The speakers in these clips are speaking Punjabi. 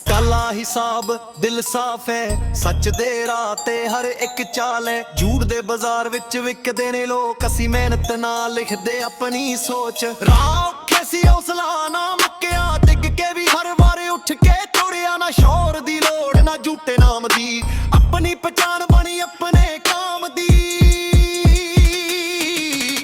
ਕਾਲਾ ਹਿਸਾਬ ਦਿਲ ਸਾਫ ਹੈ, ਸੱਚ ਦੇ ਰਾਹ ਤੇ ਹਰ ਇੱਕ ਚਾਲ ਹੈ। ਝੂਠ ਦੇ ਬਾਜ਼ਾਰ ਵਿੱਚ ਵਿਕਦੇ ਨੇ ਲੋਕ, ਅਸੀਂ ਮਿਹਨਤ ਨਾਲ ਲਿਖਦੇ ਆਪਣੀ ਸੋਚ। ਰਾਹ ਔਖੇ ਸੀ ਹੌਸਲਾ ਨਾ ਮੁੱਕਿਆ, ਡਿੱਗ ਕੇ ਵੀ ਹਰ ਵਾਰ ਉੱਠ ਕੇ ਤੁਰਿਆ। ਨਾ ਸ਼ੌਹਰ ਦੀ ਲੋੜ ਨਾ ਝੂਠੇ ਨਾਮ ਦੀ, ਆਪਣੀ ਪਛਾਣ ਬਣੀ ਆਪਣੇ ਕਾਮ ਦੀ।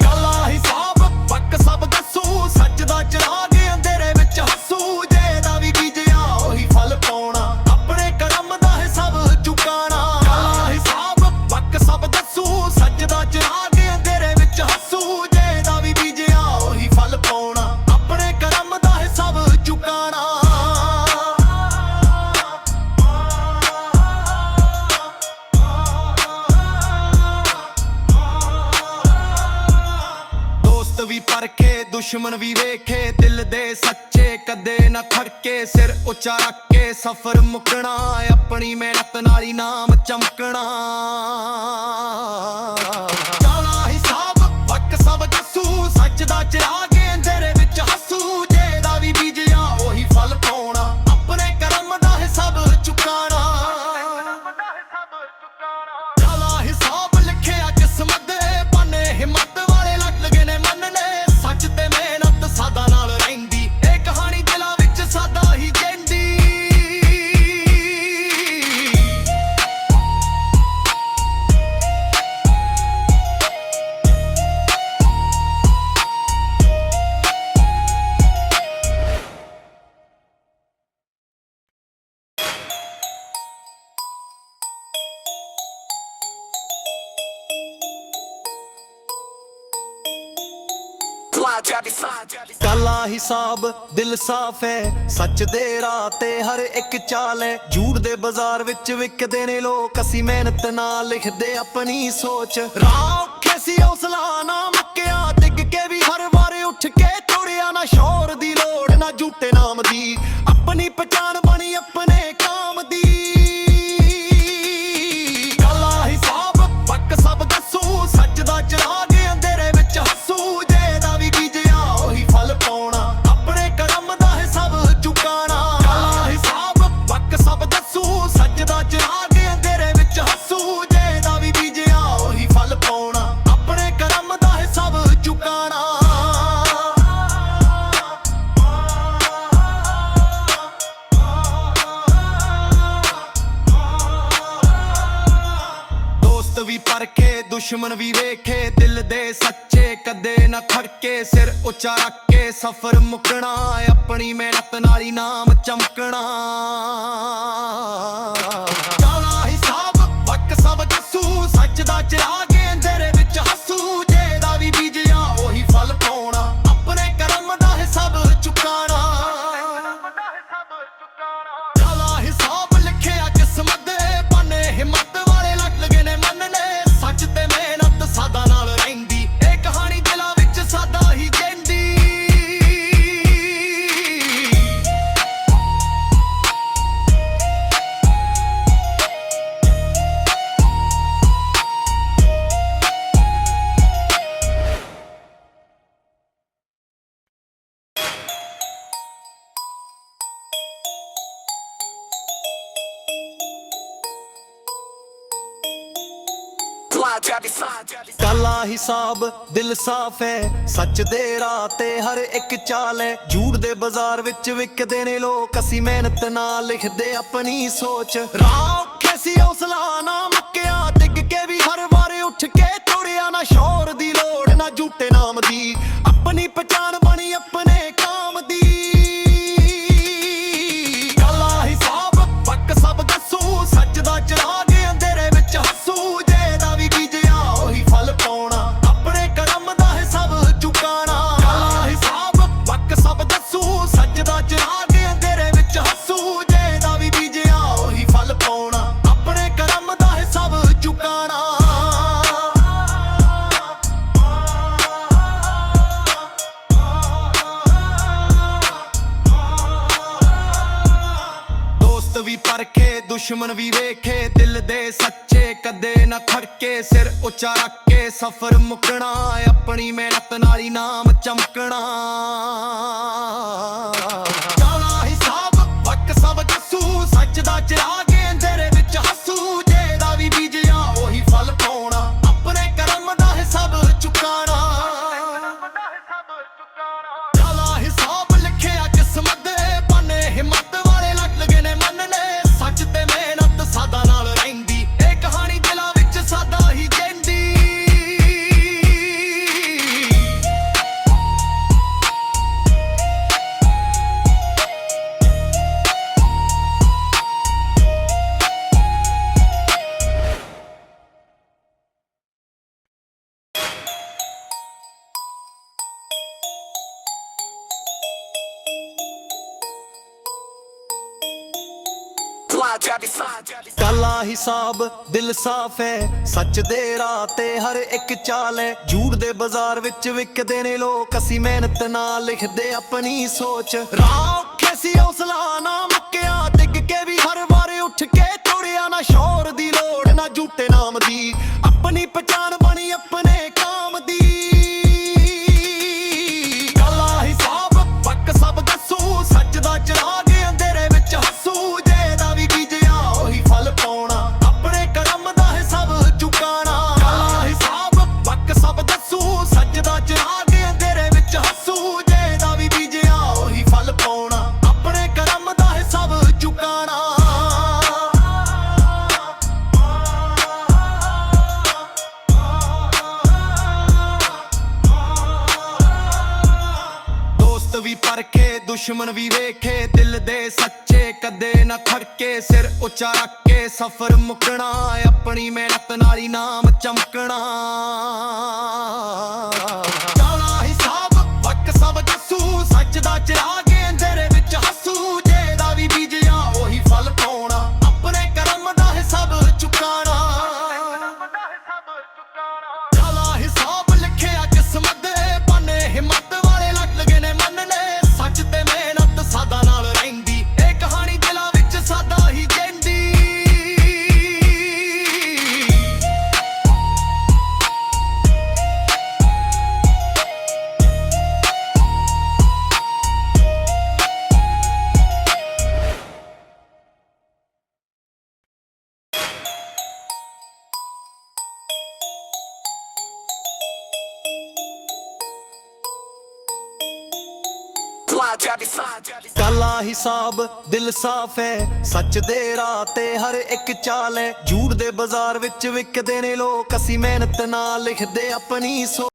ਕਾਲਾ ਹਿਸਾਬ ਪੱਕ ਸਭ ਦੱਸੂ, ਸੱਚ ਦਾ ਚਿਰਾਗ ਅੰਧੇਰੇ ਵਿੱਚ ਹੱਸੂ। ਜਿਹਦਾ ਵੀ ਬੀਜਿਆ ਉਹੀ ਫਲ ਪਾਉਣਾ, ਆਪਣੇ ਕਰਮ ਦਾ ਹੈ ਸਭ ਚੁਕਾਣਾ। ਕਾਲਾ ਹਿਸਾਬ ਪੱਕ ਸਭ ਦੱਸੂ, ਸੱਚ ਦਾ ਚਿਰਾਗ ਅੰਧੇਰੇ ਵਿੱਚ ਹੱਸੂ। ਜਿਹਦਾ ਵੀ ਬੀਜਿਆ ਉਹੀ ਫਲ ਪਾਉਣਾ, ਆਪਣੇ ਕਰਮ ਦਾ ਹੈ ਸਭ ਚੁਕਾਣਾ। ਦੋਸਤ ਵੀ ਪਰਖੇ ਦੁਸ਼ਮਣ ਵੀ ਵੇਖੇ, ਦਿਲ ਦੇ ਸੱਚੇ ਕਦੇ ਨਾ ਥੱਕੇ। ਸਿਰ ਉੱਚਾ ਰੱਖ ਕੇ ਸਫ਼ਰ ਮੁੱਕਣਾ, ਆਪਣੀ ਮਿਹਨਤ ਨਾਲ ਹੀ ਨਾਮ ਚਮਕਣਾ। ਕਾਲਾ ਹਿਸਾਬ ਪੱਕ ਸਭ ਦੱਸੂ, ਸੱਚ ਦਾ ਚਿਰਾਗ ਅੰਧੇਰੇ ਵਿੱਚ ਹੱਸੂ। ਜਿਹਦਾ ਵੀ ਬੀਜਿਆ ਉਹੀ ਫਲ ਪਾਉਣਾ, ਆਪਣੇ ਕਰਮ ਦਾ ਹੈ ਸਭ ਚੁਕਾਣਾ। ਕਾਲਾ ਹਿਸਾਬ ਲਿਖਿਆ ਕਿਸਮਤ ਦੇ ਪੰਨੇ, ਹਿੰਮਤ ਵਾਲੇ ਲੱਗੇ ਨੇ ਮੰਨਣੇ। ਸੱਚ ਤੇ ਮਿਹਨਤ ਸਾਦਾ ਨਾਲ ਰਹਿੰਦੀ, ਇਹ ਕਹਾਣੀ ਦਿਲਾਂ ਵਿੱਚ ਸਾਦਾ ਹੀ ਕਹਿੰਦੀ। ਕਾਲਾ ਹਿਸਾਬ ਦਿਲ ਸਾਫ ਹੈ, ਸੱਚ ਦੇ ਰਾਹ ਤੇ ਹਰ ਇੱਕ ਚਾਲ ਹੈ। ਝੂਠ ਦੇ ਬਾਜ਼ਾਰ ਵਿੱਚ ਵਿਕਦੇ ਨੇ ਲੋਕ, ਅਸੀਂ ਮਿਹਨਤ ਨਾਲ ਲਿਖਦੇ ਆਪਣੀ ਸੋਚ। ਰਾਹ ਔਖੇ ਸੀ ਹੌਸਲਾ ਨਾ ਮੁੱਕਿਆ, ਡਿੱਗ ਕੇ ਵੀ ਹਰ ਵਾਰ ਉੱਠ ਕੇ ਤੁਰਿਆ। ਨਾ ਸ਼ੌਹਰ ਦੀ ਲੋੜ ਨਾ ਝੂਠੇ ਨਾਮ ਦੀ, ਆਪਣੀ ਪਛਾਣ ਬਣੀ ਆਪਣੇ ਕਾਮ ਦੀ। ਕਾਲਾ ਹਿਸਾਬ ਪੱਕ ਸਭ ਦੱਸੂ, ਸੱਚ ਦਾ ਚਿਰਾਗ ਅੰਧੇਰੇ ਵਿੱਚ ਹੱਸੂ। ਜਿਹਦਾ ਵੀ ਬੀਜਿਆ ਉਹੀ ਫਲ ਪਾਉਣਾ, ਆਪਣੇ ਕਰਮ ਦਾ ਹੈ ਸਭ ਚੁਕਾਣਾ। ਕਾਲਾ ਹਿਸਾਬ ਪੱਕ ਸਭ ਦੱਸੂ, ਸੱਚ ਦਾ ਚਿਰਾਗ ਅੰਧੇਰੇ ਵਿੱਚ ਹੱਸੂ। ਜਿਹਦਾ ਵੀ ਬੀਜਿਆ ਉਹੀ ਫਲ ਪਾਉਣਾ, ਆਪਣੇ ਕਰਮ ਦਾ ਹੈ ਸਭ ਚੁਕਾਣਾ। ਦੋਸਤ ਵੀ ਪਰਖੇ ਦੁਸ਼ਮਣ ਵੀ ਵੇਖੇ, ਦਿਲ ਦੇ ਸੱਚੇ ਕਦੇ ਨਾ ਥੱਕੇ। ਸਿਰ ਉੱਚਾ ਰੱਖ ਕੇ ਸਫ਼ਰ ਮੁੱਕਣਾ, ਆਪਣੀ ਮਿਹਨਤ ਨਾਲ ਹੀ ਨਾਮ ਚਮਕਣਾ। ਕਾਲਾ ਹਿਸਾਬ ਪੱਕ ਸਭ ਦੱਸੂ, ਸੱਚ ਦਾ ਚਿਰਾਗ ਅੰਧੇਰੇ ਵਿੱਚ ਹੱਸੂ। ਜਿਹਦਾ ਵੀ ਬੀਜਿਆ ਉਹੀ ਫਲ ਪਾਉਣਾ, ਆਪਣੇ ਕਰਮ ਦਾ ਹੈ ਸਭ ਚੁਕਾਣਾ। ਕਾਲਾ ਹਿਸਾਬ ਲਿਖਿਆ ਕਿਸਮਤ ਦੇ ਪੰਨੇ, ਹਿੰਮਤ ਵਾਲੇ ਲੱਗੇ ਨੇ ਮੰਨਣੇ। ਸੱਚ ਤੇ ਮਿਹਨਤ ਸਾਦਾ ਨਾਲ ਰਹਿੰਦੀ, ਇਹ ਕਹਾਣੀ ਦਿਲਾਂ ਵਿੱਚ ਸਾਦਾ ਹੀ ਕਹਿੰਦੀ। ਕਾਲਾ ਹਿਸਾਬ ਦਿਲ ਸਾਫ ਹੈ, ਸੱਚ ਦੇ ਰਾਹ ਤੇ ਹਰ ਇੱਕ ਚਾਲ ਹੈ। ਝੂਠ ਦੇ ਬਾਜ਼ਾਰ ਵਿੱਚ ਵਿਕਦੇ ਨੇ ਲੋਕ, ਅਸੀਂ ਮਿਹਨਤ ਨਾਲ ਲਿਖਦੇ ਆਪਣੀ ਸੋਚ। ਰਾਹ ਔਖੇ ਸੀ ਹੌਸਲਾ ਨਾ ਮੁੱਕਿਆ, ਡਿੱਗ ਕੇ ਵੀ ਹਰ ਵਾਰ ਉੱਠ ਕੇ ਤੁਰਿਆ। ਨਾ ਸ਼ੌਹਰ ਦੀ ਲੋੜ ਨਾ ਝੂਠੇ ਨਾਮ ਦੀ, ਆਪਣੀ ਪਛਾਣ ਬਣੀ ਆਪਣੇ ਕਾਮ ਦੀ। ਕਾਲਾ ਹਿਸਾਬ ਪੱਕ ਸਭ ਦੱਸੂ, ਸੱਚ ਦਾ ਚਿਰਾਗ ਅੰਧੇਰੇ ਵਿੱਚ ਹੱਸੂ। ਜਿਹਦਾ ਵੀ ਬੀਜਿਆ ਉਹੀ ਫਲ ਪਾਉਣਾ, ਆਪਣੇ ਕਰਮ ਦਾ ਹੈ ਸਭ ਚੁਕਾਣਾ। ਕਾਲਾ ਹਿਸਾਬ ਪੱਕ ਸਭ ਦੱਸੂ, ਸੱਚ ਦਾ ਚਿਰਾਗ ਅੰਧੇਰੇ ਵਿੱਚ ਹੱਸੂ। ਜਿਹਦਾ ਵੀ ਬੀਜਿਆ ਉਹੀ ਫਲ ਪਾਉਣਾ, ਆਪਣੇ ਕਰਮ ਦਾ ਹੈ ਸਭ ਚੁਕਾਣਾ। ਦੋਸਤ ਵੀ ਪਰਖੇ ਦੁਸ਼ਮਣ ਵੀ ਵੇਖੇ, ਦਿਲ ਦੇ ਸੱਚੇ ਕਦੇ ਨਾ ਥੱਕੇ। ਸਿਰ ਉੱਚਾ ਰੱਖ ਕੇ ਸਫ਼ਰ ਮੁੱਕਣਾ, ਆਪਣੀ ਮਿਹਨਤ ਨਾਲ ਹੀ ਨਾਮ ਚਮਕਣਾ। ਕਾਲਾ ਹਿਸਾਬ ਚਿਰਾਗ ਅੰਧੇਰੇ ਵਿੱਚ ਹੱਸੂ ਜਿਹਦਾ ਵੀ ਬੀਜਿਆ ਉਹੀ ਫਲ ਪਾਉਣਾ ਆਪਣੇ ਕਰਮ ਦਾ ਹਿਸਾਬ ਚੁਕਾਣਾ ਕਾਲਾ ਹਿਸਾਬ ਲਿਖਿਆ ਕਿਸਮਤ ਦੇ ਪਾਨੇ ਹਿੰਮਤ ਵਾਲੇ ਲੱਗੇ ਨੇ ਮੰਨਣੇ ਸੱਚ ਤੇ ਮਿਹਨਤ ਸਾਦਾ ਨਾਲ ਰਹਿੰਦੀ ਇਹ ਕਹਾਣੀ ਦਿਲਾਂ ਵਿੱਚ ਸਾਦਾ ਹੀ ਜਿੰਦੀ ਕਾਲਾ ਹਿਸਾਬ ਦਿਲ ਸਾਫ ਹੈ ਸੱਚ ਦੇ ਰਾਹ ਤੇ ਹਰ ਇੱਕ ਚਾਲ ਹੈ ਝੂਠ ਦੇ ਬਾਜ਼ਾਰ ਵਿੱਚ ਵਿਕਦੇ ਨੇ ਲੋਕ ਅਸੀਂ ਮਿਹਨਤ ਨਾਲ ਲਿਖਦੇ ਆਪਣੀ ਸੋਚ ਰਾਹ ਔਖੇ ਸੀ ਹੌਸਲਾ ਨਾ ਮੁੱਕਿਆ ਡਿੱਗ ਕੇ ਵੀ ਹਰ ਵਾਰ ਉੱਠ ਕੇ ਤੋੜਿਆ ਨਾ ਸ਼ੌਹਰ ਦੀ ਲੋੜ ਨਾ ਝੂਠੇ ਨਾਮ ਦੀ ਆਪਣੀ ਪਛਾਣ ਬਣੀ ਆਪਣੇ ਕਾਮ ਦੀ ਕਾਲਾ ਹਿਸਾਬ ਪੱਕ ਸਭ ਦੱਸੂ ਸੱਚ ਦਾ ਚਿਰਾਗ ਅੰਧੇਰੇ ਵਿੱਚ ਹੱਸੂ ਜਿਹਦਾ ਵੀ ਬੀਜਿਆ ਉਹੀ ਫਲ ਪਾਉਣਾ ਆਪਣੇ ਕਰਮ ਦਾ ਹਿਸਾਬ ਚੁਕਾਣਾ ਕਾਲਾ ਹਿਸਾਬ ਪੱਕ ਸਭ ਦੱਸੂ ਸੱਚ ਦਾ ਚਿਰਾਗ ਅੰਧੇਰੇ ਵਿੱਚ ਹੱਸੂ ਜਿਹਦਾ ਵੀ ਬੀਜਿਆ ਉਹੀ ਫਲ ਪਾਉਣਾ ਆਪਣੇ ਕਰਮ ਦਾ ਹਿਸਾਬ ਚੁਕਾਣਾ ਦੋਸਤ ਵੀ ਪਰਖੇ ਦੁਸ਼ਮਣ ਵੀ ਵੇਖੇ ਦਿਲ ਦੇ ਸੱਚੇ ਕਦੇ ਨਾ ਥੜਕੇ ਸਿਰ ਉੱਚਾ ਰੱਖ ਕੇ ਸਫ਼ਰ ਮੁੱਕਣਾ ਆਪਣੀ ਮਿਹਨਤ ਨਾਲ ਹੀ ਨਾਮ ਚਮਕਣਾ ਕਾਲਾ ਹਿਸਾਬ ਪੱਕ ਸਭ ਦੱਸੂ ਸੱਚ ਦਾ ਚਿਰਾਗ ਅੰਧੇਰੇ ਵਿੱਚ ਹੱਸੂ ਜਿਹਦਾ ਵੀ ਬੀਜਿਆ ਉਹੀ ਫਲ ਪਾਉਣਾ ਆਪਣੇ ਕਰਮ ਦਾ ਹਿਸਾਬ ਚੁਕਾਣਾ ਕਾਲਾ ਹਿਸਾਬ ਲਿਖਿਆ ਕਿਸਮਤ ਦੇ ਪਾਨੇ ਹਿੰਮਤ ਵਾਲੇ ਲੱਗੇ ਨੇ ਮੰਨਣੇ ਸੱਚ ਤੇ ਮਿਹਨਤ ਸਾਦਾ ਨਾਲ ਰਹਿੰਦੀ ਇਹ ਕਹਾਣੀ ਦਿਲਾਂ ਵਿੱਚ ਸਾਦਾ ਹੀ ਜਿੰਦੀ ਕਾਲਾ ਹਿਸਾਬ ਦਿਲ ਸਾਫ ਹੈ ਸੱਚ ਦੇ ਰਾਹ ਤੇ ਹਰ ਇੱਕ ਚਾਲ ਹੈ ਝੂਠ ਦੇ ਬਾਜ਼ਾਰ ਵਿੱਚ ਵਿਕਦੇ ਨੇ ਲੋਕ ਅਸੀਂ ਮਿਹਨਤ ਨਾਲ ਲਿਖਦੇ ਆਪਣੀ ਸੋਚ